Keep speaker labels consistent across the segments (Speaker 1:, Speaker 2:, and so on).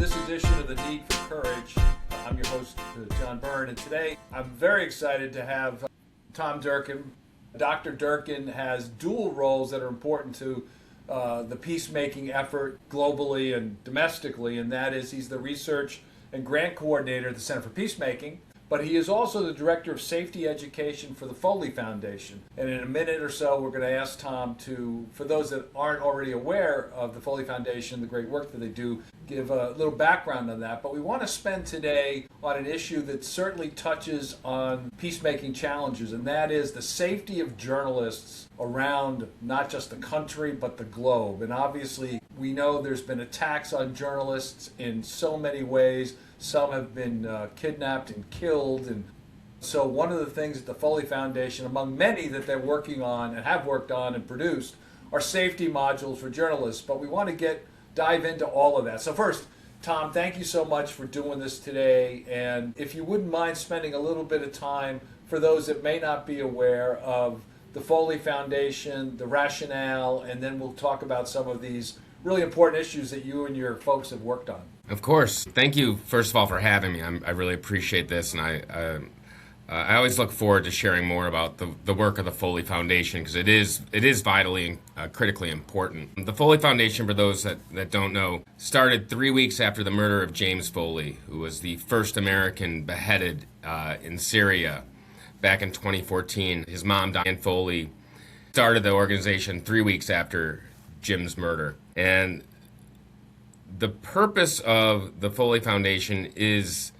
Speaker 1: this edition of The Need for Courage. I'm your host, John Byrne, and today I'm very excited to have Tom Durkin. Dr. Durkin has dual roles that are important to the peacemaking effort globally and domestically, and that is he's the research and grant coordinator at the Center for Peacemaking, but he is also the director of safety education for the Foley Foundation. And in a minute or so, we're going to ask Tom to, for those that aren't already aware of the Foley Foundation, the great work that they do, give a little background on that. But we want to spend today on an issue that certainly touches on peacemaking challenges, and that is the safety of journalists around not just the country, but the globe. And obviously, we know there's been attacks on journalists in so many ways. Some have been kidnapped and killed. And so one of the things at the Foley Foundation, among many that they're working on and have worked on and produced, are safety modules for journalists. But we want to dive into all of that. So first, Tom, thank you so much for doing this today. And if you wouldn't mind spending a little bit of time for those that may not be aware of the Foley Foundation, the rationale, and then we'll talk about some of these really important issues that you and your folks have worked on.
Speaker 2: Of course. Thank you, first of all, for having me. I really appreciate this, and I always look forward to sharing more about the work of the Foley Foundation, because it is vitally and critically important. The Foley Foundation, for those that don't know, started 3 weeks after the murder of James Foley, who was the first American beheaded in Syria back in 2014. His mom, Diane Foley, started the organization 3 weeks after Jim's murder. And the purpose of the Foley Foundation is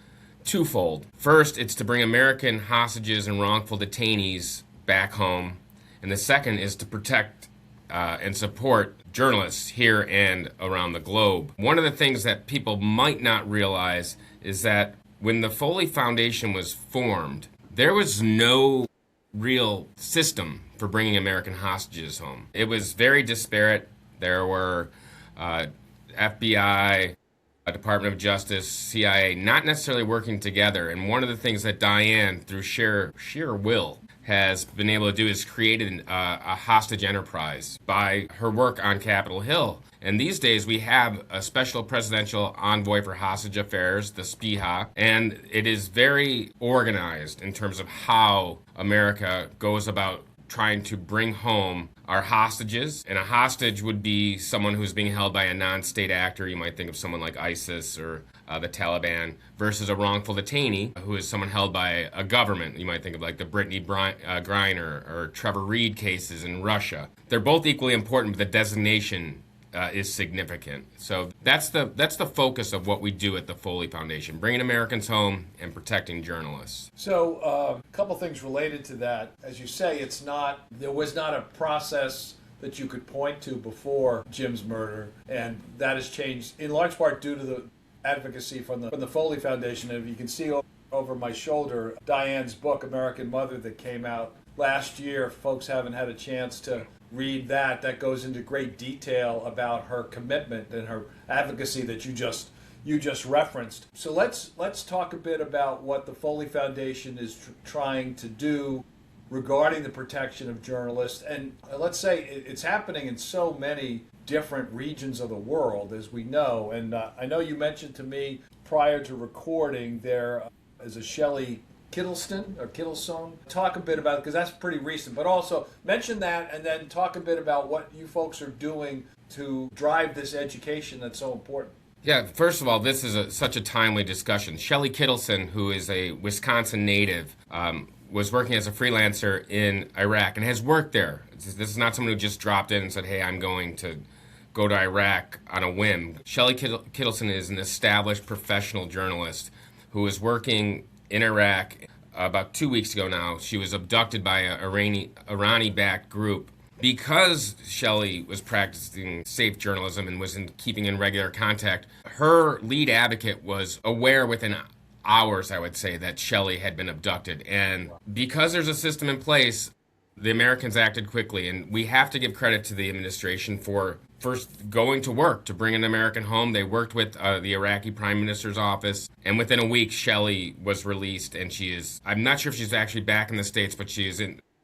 Speaker 2: twofold. First, it's to bring American hostages and wrongful detainees back home. And the second is to protect and support journalists here and around the globe. One of the things that people might not realize is that when the Foley Foundation was formed, there was no real system for bringing American hostages home. It was very disparate. There were FBI, Department of Justice, CIA, not necessarily working together. And one of the things that Diane, through sheer will, has been able to do is create a hostage enterprise by her work on Capitol Hill. And these days we have a special presidential envoy for hostage affairs, the SPIHA, and it is very organized in terms of how America goes about trying to bring home our hostages. And a hostage would be someone who's being held by a non-state actor. You might think of someone like ISIS or the Taliban, versus a wrongful detainee, who is someone held by a government. You might think of like the Brittany Griner or Trevor Reed cases in Russia. They're both equally important, but the designation is significant. So that's the focus of what we do at the Foley Foundation, bringing Americans home and protecting journalists.
Speaker 1: So a couple things related to that. As you say, there was not a process that you could point to before Jim's murder, and that has changed in large part due to the advocacy from the Foley Foundation. And if you can see over my shoulder, Diane's book, American Mother, that came out last year. If folks haven't had a chance to read that goes into great detail about her commitment and her advocacy that you just referenced. So let's talk a bit about what the Foley Foundation is trying to do regarding the protection of journalists. And let's say it's happening in so many different regions of the world, as we know. And I know you mentioned to me prior to recording there is a Shelley Kittlestone. Talk a bit about it, because that's pretty recent, but also mention that and then talk a bit about what you folks are doing to drive this education that's so important.
Speaker 2: Yeah, first of all, this is such a timely discussion. Shelley Kittlestone, who is a Wisconsin native, was working as a freelancer in Iraq and has worked there. This is not someone who just dropped in and said, hey, I'm going to go to Iraq on a whim. Shelley Kittlestone is an established professional journalist who is working in Iraq. About 2 weeks ago now, she was abducted by an Irani-backed group. Because Shelley was practicing safe journalism and was keeping in regular contact, her lead advocate was aware within hours, I would say, that Shelley had been abducted. And because there's a system in place, the Americans acted quickly. And we have to give credit to the administration for first going to work to bring an American home. They worked with the Iraqi Prime Minister's office, and within a week, Shelley was released, and I'm not sure if she's actually back in the States, but she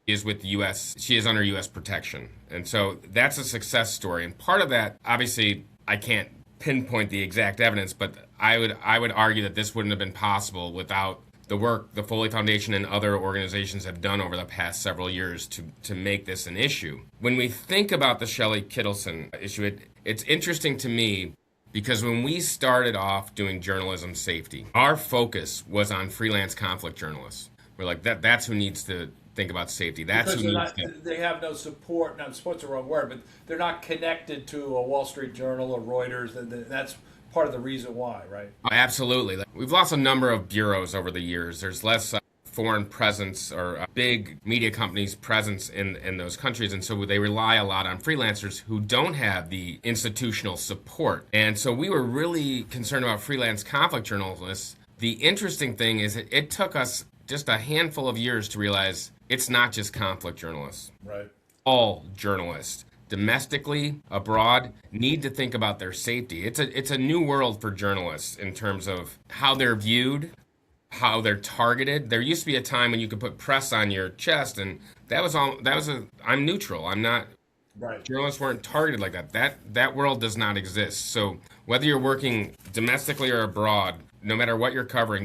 Speaker 2: is with U.S. She is under U.S. protection. And so that's a success story. And part of that, obviously, I can't pinpoint the exact evidence, but I would argue that this wouldn't have been possible without the work the Foley Foundation and other organizations have done over the past several years to make this an issue. When we think about the Shelley Kittleson issue, it's interesting to me because when we started off doing journalism safety, our focus was on freelance conflict journalists. We're like, that's who needs to think about safety. That's
Speaker 1: Because
Speaker 2: who needs to.
Speaker 1: they have no support. Now, support's the wrong word, but they're not connected to a Wall Street Journal or Reuters. That's part of the reason why, right?
Speaker 2: Absolutely. We've lost a number of bureaus over the years. There's less foreign presence or big media companies' presence in those countries. And so they rely a lot on freelancers who don't have the institutional support. And so we were really concerned about freelance conflict journalists. The interesting thing is it took us just a handful of years to realize it's not just conflict journalists.
Speaker 1: Right.
Speaker 2: All journalists, domestically, abroad, need to think about their safety. It's a new world for journalists in terms of how they're viewed, how they're targeted. There used to be a time when you could put press on your chest, and I'm neutral. I'm not.
Speaker 1: Right.
Speaker 2: Journalists weren't targeted like that. That world does not exist. So whether you're working domestically or abroad, no matter what you're covering,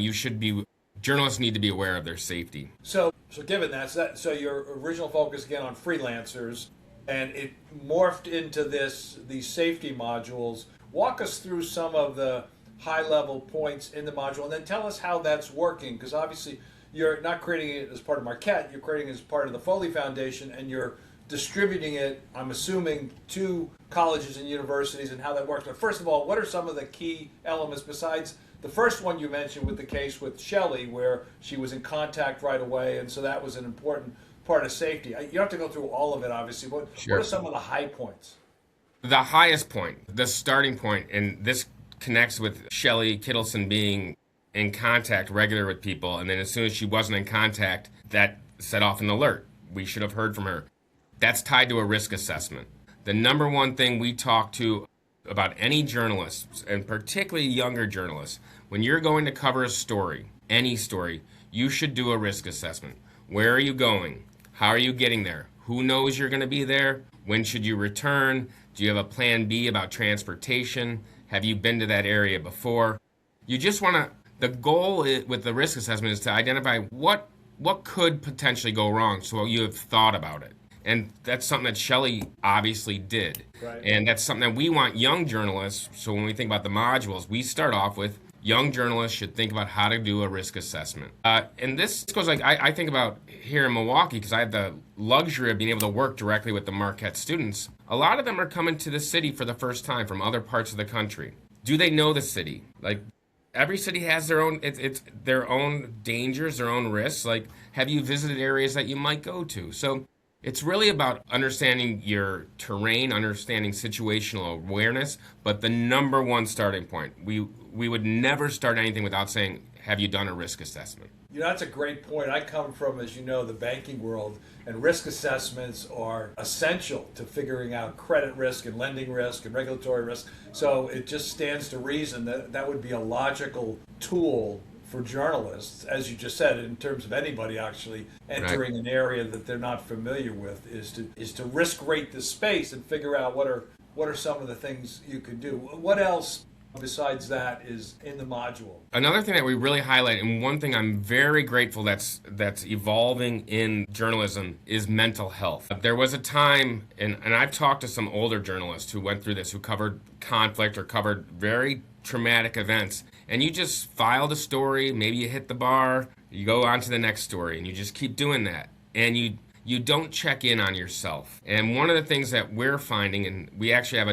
Speaker 2: journalists need to be aware of their safety.
Speaker 1: So given that, so your original focus again on freelancers, and it morphed into these safety modules. Walk us through some of the high-level points in the module, and then tell us how that's working, because obviously you're not creating it as part of Marquette, you're creating it as part of the Foley Foundation, and you're distributing it, I'm assuming, to colleges and universities, and how that works. But first of all, what are some of the key elements besides the first one you mentioned with the case with Shelley, where she was in contact right away, and so that was an important part of safety? You don't have to go through all of it, obviously, but
Speaker 2: Sure.
Speaker 1: What are some of the high points?
Speaker 2: The highest point, the starting point, and this connects with Shelley Kittleson being in contact regular with people, and then as soon as she wasn't in contact, that set off an alert. We should have heard from her. That's tied to a risk assessment. The number one thing we talk to about any journalists, and particularly younger journalists, when you're going to cover a story, any story, you should do a risk assessment. Where are you going? How are you getting there? Who knows you're going to be there? When should you return? Do you have a plan B about transportation? Have you been to that area before? You just want to, the goal with the risk assessment is to identify what could potentially go wrong, so you have thought about it. And that's something that Shelley obviously did.
Speaker 1: Right.
Speaker 2: And that's something that we want young journalists, so when we think about the modules, we start off with young journalists should think about how to do a risk assessment. And this goes like, I think about here in Milwaukee, because I have the luxury of being able to work directly with the Marquette students. A lot of them are coming to the city for the first time from other parts of the country. Do they know the city? Like, every city has their own, it's their own dangers, their own risks. Like, have you visited areas that you might go to? So it's really about understanding your terrain, understanding situational awareness, but the number one starting point, we would never start anything without saying, have you done a risk assessment?
Speaker 1: You know, that's a great point. I come from, as you know, the banking world, and risk assessments are essential to figuring out credit risk and lending risk and regulatory risk. So it just stands to reason that that would be a logical tool for journalists, as you just said, in terms of anybody actually entering an area that they're not familiar with, is to risk rate the space and figure out what are some of the things you could do. What else besides that is in the module?
Speaker 2: Another thing that we really highlight, and one thing I'm very grateful that's evolving in journalism, is mental health. There was a time, and I've talked to some older journalists who went through this, who covered conflict or covered very traumatic events, and you just filed a story, maybe you hit the bar, you go on to the next story, and you just keep doing that. And you don't check in on yourself. And one of the things that we're finding, and we actually have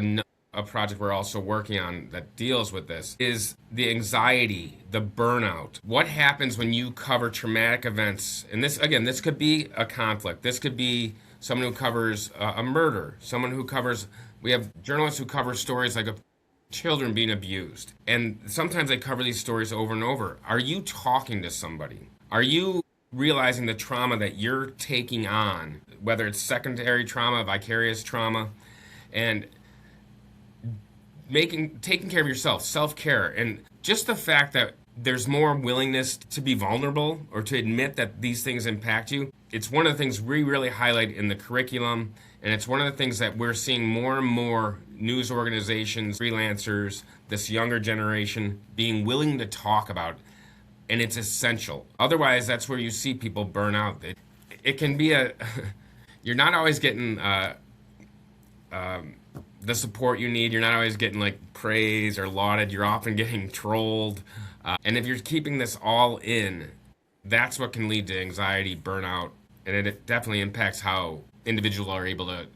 Speaker 2: a project we're also working on that deals with this, is the anxiety, the burnout. What happens when you cover traumatic events? And this could be a conflict. This could be someone who covers a murder, we have journalists who cover stories like children being abused. And sometimes they cover these stories over and over. Are you talking to somebody? Are you realizing the trauma that you're taking on, whether it's secondary trauma, vicarious trauma, and taking care of yourself, self-care, and just the fact that there's more willingness to be vulnerable or to admit that these things impact you. It's one of the things we really highlight in the curriculum And it's one of the things that we're seeing more and more news organizations, freelancers, this younger generation being willing to talk about. And it's essential. Otherwise, that's where you see people burn out. It can be you're not always getting the support you need. You're not always getting like praise or lauded. You're often getting trolled. And if you're keeping this all in, that's what can lead to anxiety, burnout, and it definitely impacts how individuals are able to,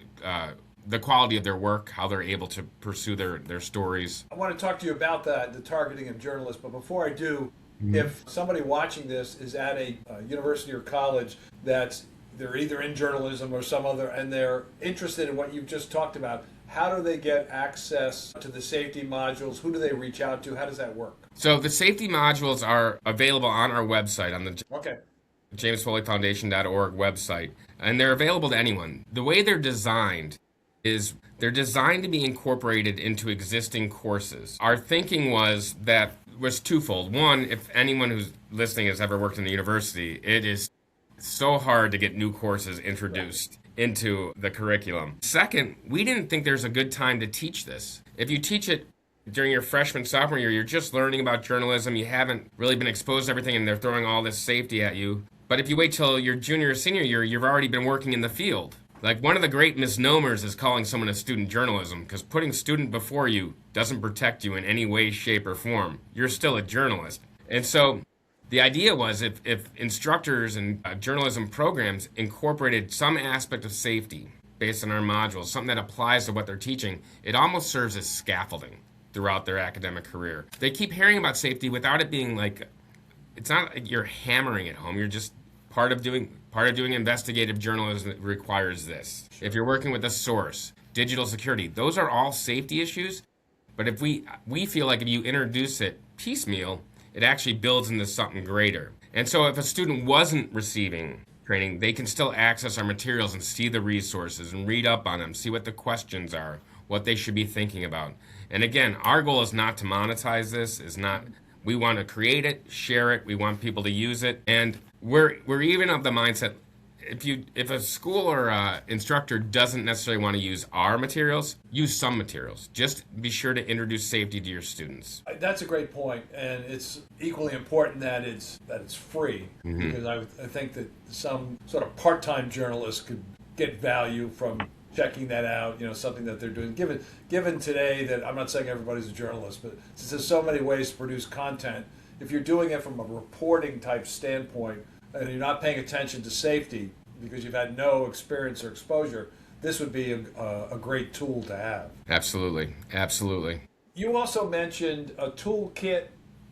Speaker 2: the quality of their work, how they're able to pursue their stories.
Speaker 1: I want to talk to you about that, the targeting of journalists, but before I do, if somebody watching this is at a university or college that's they're either in journalism or some other, and they're interested in what you've just talked about, how do they get access to the safety modules? Who do they reach out to? How does that work?
Speaker 2: So the safety modules are available on our website, on the jamesfoleyfoundation.org website, and they're available to anyone. The way they're designed is they're designed to be incorporated into existing courses. Our thinking was twofold. One, if anyone who's listening has ever worked in the university, it is so hard to get new courses introduced into the curriculum. Second, we didn't think there's a good time to teach this. If you teach it during your freshman, sophomore year, you're just learning about journalism, you haven't really been exposed to everything, and they're throwing all this safety at you. But if you wait till your junior or senior year, you've already been working in the field. Like, one of the great misnomers is calling someone a student journalism, because putting student before you doesn't protect you in any way, shape, or form. You're still a journalist. And so the idea was if instructors and journalism programs incorporated some aspect of safety based on our modules, something that applies to what they're teaching, it almost serves as scaffolding throughout their academic career. They keep hearing about safety without it being like, it's not like you're hammering it home. You're just part of doing investigative journalism that requires this. Sure. If you're working with a source, digital security, those are all safety issues. But if we feel like if you introduce it piecemeal, it actually builds into something greater. And so if a student wasn't receiving training, they can still access our materials and see the resources and read up on them, see what the questions are, what they should be thinking about. And again, our goal is not to monetize this, we want to create it, share it, we want people to use it. And we're even of the mindset, if a school or instructor doesn't necessarily want to use our materials, use some materials. Just be sure to introduce safety to your students.
Speaker 1: That's a great point, and it's equally important that it's free, because I think that some sort of part-time journalists could get value from checking that out. Something that they're doing. Given today that I'm not saying everybody's a journalist, but since there's so many ways to produce content, if you're doing it from a reporting type standpoint, and you're not paying attention to safety because you've had no experience or exposure, this would be a great tool to have.
Speaker 2: Absolutely.
Speaker 1: You also mentioned a toolkit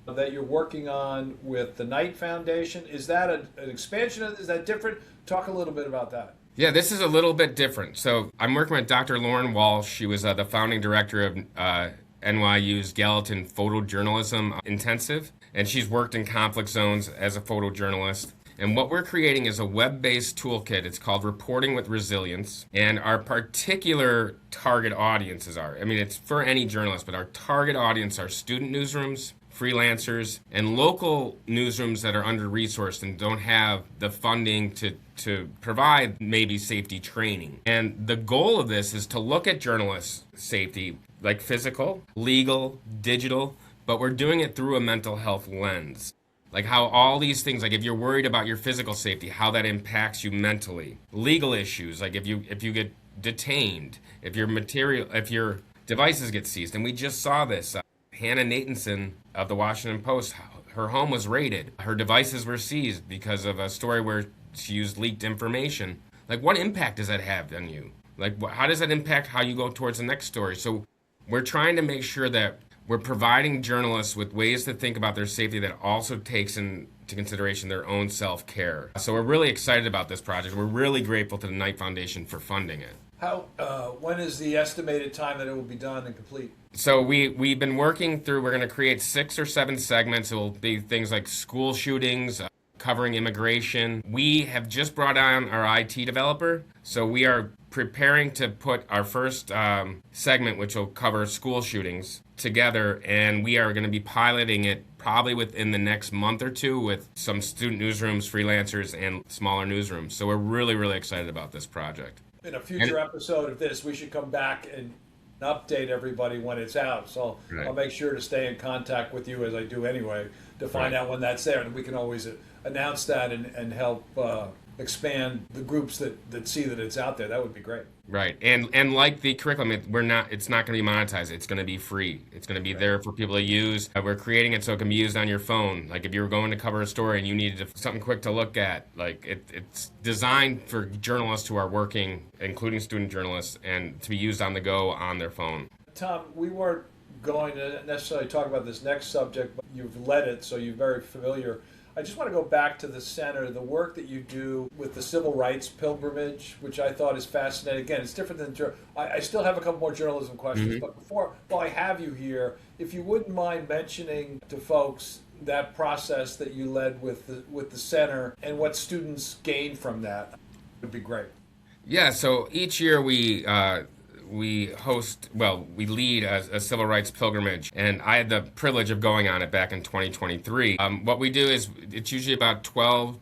Speaker 1: that you're working on with the Knight Foundation. Is that an expansion? Is that different? Talk a little bit about that.
Speaker 2: Yeah, this is a little bit different. So I'm working with Dr. Lauren Walsh. She was the founding director of NYU's Gallatin Photojournalism Intensive, and she's worked in conflict zones as a photojournalist. And what we're creating is a web-based toolkit. It's called Reporting with Resilience. And our particular target audiences it's for any journalist, but our target audience are student newsrooms, freelancers, and local newsrooms that are under-resourced and don't have the funding to provide maybe safety training. And the goal of this is to look at journalists' safety, like physical, legal, digital, but we're doing it through a mental health lens. Like how all these things, like if you're worried about your physical safety, how that impacts you mentally. Legal issues, like if you get detained, if your devices get seized. And we just saw this. Hannah Nathanson of the Washington Post, her home was raided. Her devices were seized because of a story where she used leaked information. Like, what impact does that have on you? Like, how does that impact how you go towards the next story? So we're trying to make sure that we're providing journalists with ways to think about their safety that also takes into consideration their own self-care. So we're really excited about this project. We're really grateful to the Knight Foundation for funding it.
Speaker 1: When is the estimated time that it will be done and complete?
Speaker 2: So we've been working through, we're going to create 6 or 7 segments. It will be things like school shootings, covering immigration. We have just brought on our IT developer, so we are preparing to put our first segment, which will cover school shootings, together, and we are going to be piloting it probably within the next month or two with some student newsrooms, freelancers, and smaller newsrooms. So we're really, really excited about this project.
Speaker 1: in a future episode of this, we should come back and update everybody when it's out. So
Speaker 2: Right.
Speaker 1: I'll make sure to stay in contact with you as I do anyway to find
Speaker 2: Right.
Speaker 1: out when that's there, and we can always announce that and help expand the groups that see that it's out there. That would be great.
Speaker 2: Right. And like the curriculum, it's not going to be monetized. It's going to be free. It's going to be there for people to use. We're creating it so it can be used on your phone. Like if you were going to cover a story and you needed something quick to look at, like it's designed for journalists who are working, including student journalists, and to be used on the go on their phone.
Speaker 1: Tom, we weren't going to necessarily talk about this next subject, but you've led it, so you're very familiar. I just want to go back to the center, the work that you do with the civil rights pilgrimage, which I thought is fascinating. Again, it's different than I still have a couple more journalism questions, but while I have you here, if you wouldn't mind mentioning to folks that process that you led with the center and what students gain from that, would be great.
Speaker 2: Yeah. So each year we lead a civil rights pilgrimage, and I had the privilege of going on it back in 2023. What we do is it's usually about 12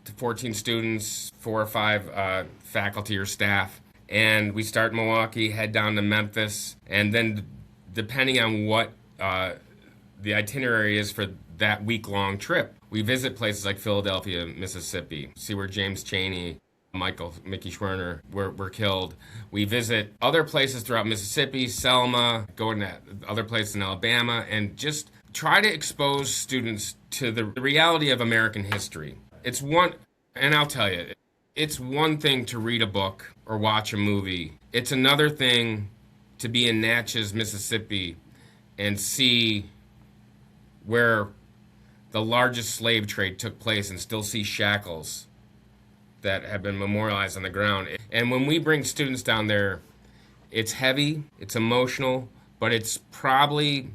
Speaker 2: to 14 students, 4 or 5 faculty or staff, and we start in Milwaukee, head down to Memphis, and then depending on what the itinerary is for that week-long trip, we visit places like Philadelphia, Mississippi, see where James Chaney, Mickey Schwerner were killed. We visit other places throughout Mississippi, Selma, going to other places in Alabama, and just try to expose students to the reality of American history. And I'll tell you, it's one thing to read a book or watch a movie. It's another thing to be in Natchez, Mississippi, and see where the largest slave trade took place and still see shackles that have been memorialized on the ground. And when we bring students down there, it's heavy, it's emotional, but it's probably,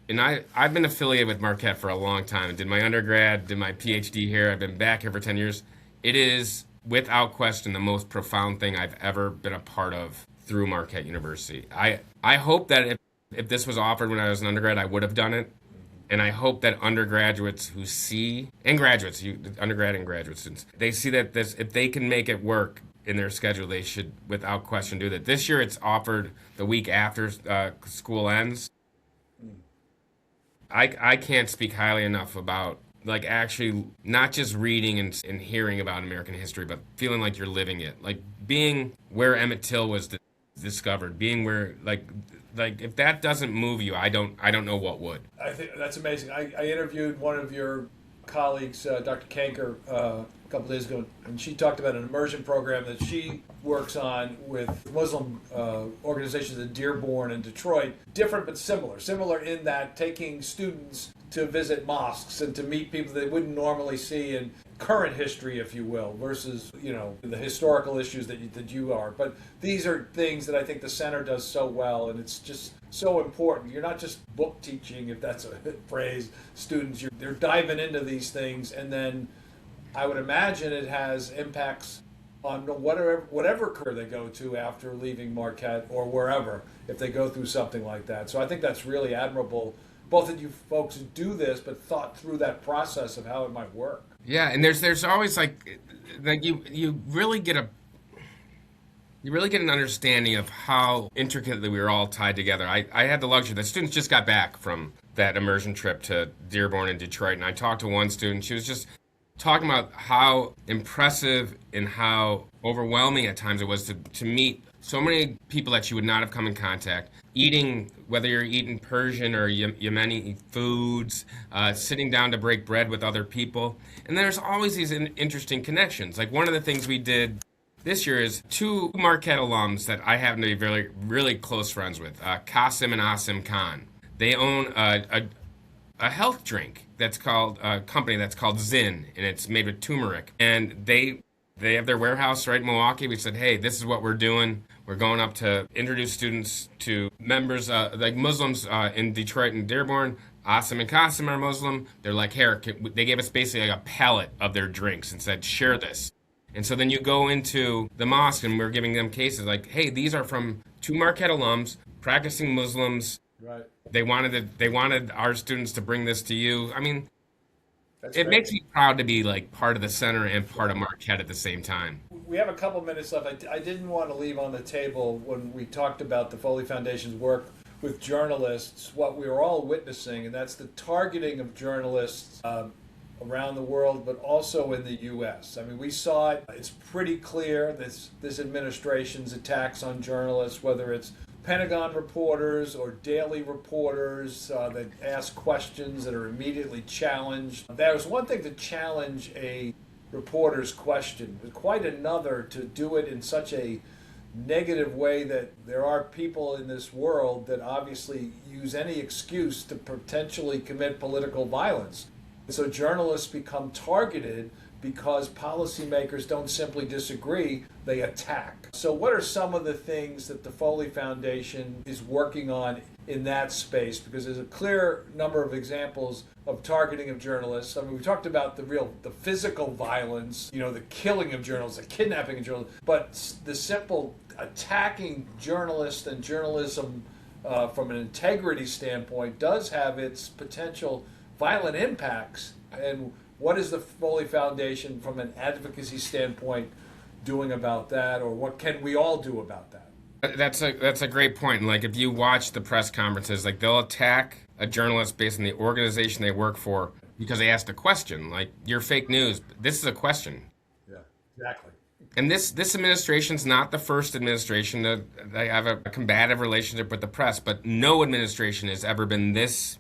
Speaker 2: and I've been affiliated with Marquette for a long time. I did my undergrad, did my PhD here. I've been back here for 10 years. It is, without question, the most profound thing I've ever been a part of through Marquette University. I hope that if this was offered when I was an undergrad, I would have done it. And I hope that undergraduates who see, and graduates, undergrad and graduate students, they see that if they can make it work in their schedule, they should, without question, do that. This year it's offered the week after school ends. I can't speak highly enough about, like, actually not just reading and hearing about American history, but feeling like you're living it. Like being where Emmett Till was discovered, being where, like if that doesn't move you, I don't know what would.
Speaker 1: I think that's amazing. I interviewed one of your colleagues, Dr. Kanker, a couple days ago, and she talked about an immersion program that she works on with Muslim organizations in Dearborn and Detroit. Different but similar. Similar in that taking students to visit mosques and to meet people they wouldn't normally see in current history, if you will, versus, the historical issues that you are. But these are things that I think the center does so well, and it's just so important. You're not just book teaching, if that's a phrase, students. They're diving into these things, and then I would imagine it has impacts on whatever career they go to after leaving Marquette or wherever, if they go through something like that. So I think that's really admirable, both that you folks do this, but thought through that process of how it might work.
Speaker 2: Yeah, and there's always like you really get an understanding of how intricately we were all tied together. I had the luxury. The students just got back from that immersion trip to Dearborn and Detroit, and I talked to one student. She was just talking about how impressive and how overwhelming at times it was to meet so many people that you would not have come in contact, eating, whether you're eating Persian or Yemeni foods, sitting down to break bread with other people. And there's always these interesting connections. Like one of the things we did this year is 2 Marquette alums that I happen to be very, really close friends with, Qasim and Asim Khan. They own a health drink that's called, a company that's called Zinn, and it's made with turmeric. And they have their warehouse right in Milwaukee. We said, hey, this is what we're doing. We're going up to introduce students to members, like Muslims in Detroit and Dearborn. Asim and Qasim are Muslim. They're like, here, they gave us basically like a pallet of their drinks and said, share this. And so then you go into the mosque and we're giving them cases like, hey, these are from 2 Marquette alums, practicing Muslims.
Speaker 1: Right.
Speaker 2: They wanted our students to bring this to you. I mean,
Speaker 1: That's
Speaker 2: It
Speaker 1: great.
Speaker 2: makes me proud to be like part of the center and part of Marquette at the same time.
Speaker 1: We have a couple minutes left. I didn't want to leave on the table when we talked about the Foley Foundation's work with journalists, what we were all witnessing, and that's the targeting of journalists around the world, but also in the U.S. I mean, we saw it. It's pretty clear this administration's attacks on journalists, whether it's Pentagon reporters or daily reporters that ask questions that are immediately challenged. There's one thing to challenge a reporter's question, but quite another to do it in such a negative way that there are people in this world that obviously use any excuse to potentially commit political violence. So journalists become targeted because policymakers don't simply disagree, they attack. So what are some of the things that the Foley Foundation is working on in that space? Because there's a clear number of examples of targeting of journalists. I mean, we talked about the physical violence, the killing of journalists, the kidnapping of journalists, but the simple attacking journalists and journalism from an integrity standpoint does have its potential violent impacts. And what is the Foley Foundation, from an advocacy standpoint, doing about that, or what can we all do about that?
Speaker 2: That's a great point. Like if you watch the press conferences, like they'll attack a journalist based on the organization they work for because they asked a question. Like, you're fake news. This is a question.
Speaker 1: Yeah, exactly.
Speaker 2: And this administration's not the first administration to have a combative relationship with the press, but no administration has ever been this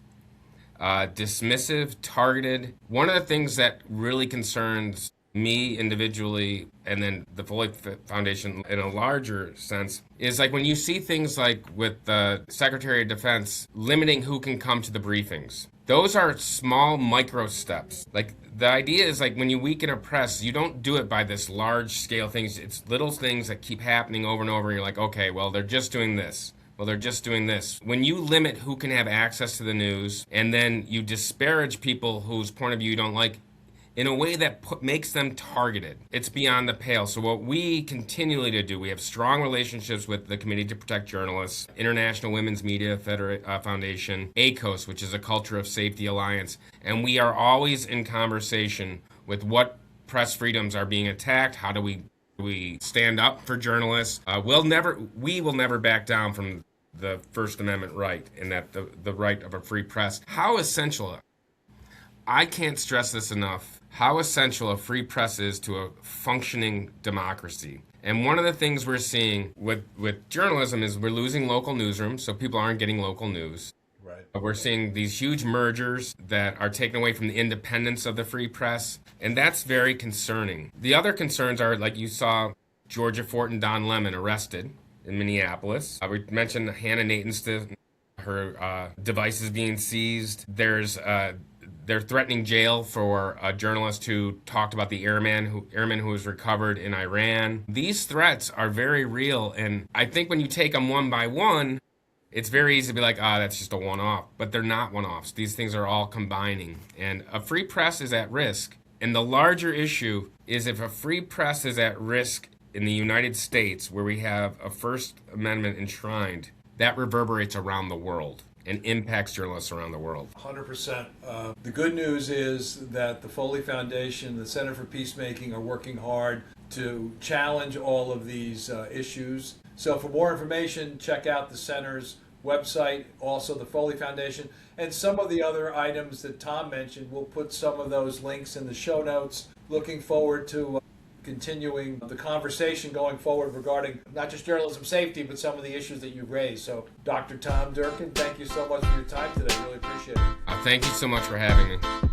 Speaker 2: dismissive, targeted. One of the things that really concerns me individually, and then the Foley Foundation in a larger sense, is like when you see things like with the Secretary of Defense limiting who can come to the briefings. Those are small micro steps. Like the idea is like when you weaken a press, you don't do it by this large scale things. It's little things that keep happening over and over, and you're like, okay, well, they're just doing this. Well, they're just doing this. When you limit who can have access to the news, and then you disparage people whose point of view you don't like, in a way that makes them targeted, it's beyond the pale. So what we continually to do, we have strong relationships with the Committee to Protect Journalists, International Women's Media Foundation, ACOS, which is a Culture of Safety Alliance, and we are always in conversation with what press freedoms are being attacked. How do we stand up for journalists? We will never back down from the First Amendment right, and that the right of a free press. How essential, I can't stress this enough, how essential a free press is to a functioning democracy. And one of the things we're seeing with journalism is we're losing local newsrooms, so people aren't getting local news.
Speaker 1: Right.
Speaker 2: We're seeing these huge mergers that are taken away from the independence of the free press, and that's very concerning. The other concerns are, like you saw Georgia Fort and Don Lemon arrested in Minneapolis. We mentioned Hannah Nathan's, her devices being seized. They're threatening jail for a journalist who talked about the airman who was recovered in Iran. These threats are very real, and I think when you take them one by one, it's very easy to be like, that's just a one-off. But they're not one-offs. These things are all combining. And a free press is at risk. And the larger issue is if a free press is at risk in the United States, where we have a First Amendment enshrined, that reverberates around the world and impacts journalists around the world.
Speaker 1: 100%. The good news is that the Foley Foundation, the Center for Peacemaking, are working hard to challenge all of these issues. So for more information, check out the center's website, also the Foley Foundation, and some of the other items that Tom mentioned. We'll put some of those links in the show notes. Looking forward to continuing the conversation going forward regarding not just journalism safety, but some of the issues that you've raised. So, Dr. Tom Durkin, thank you so much for your time today. Really appreciate it.
Speaker 2: Thank you so much for having me.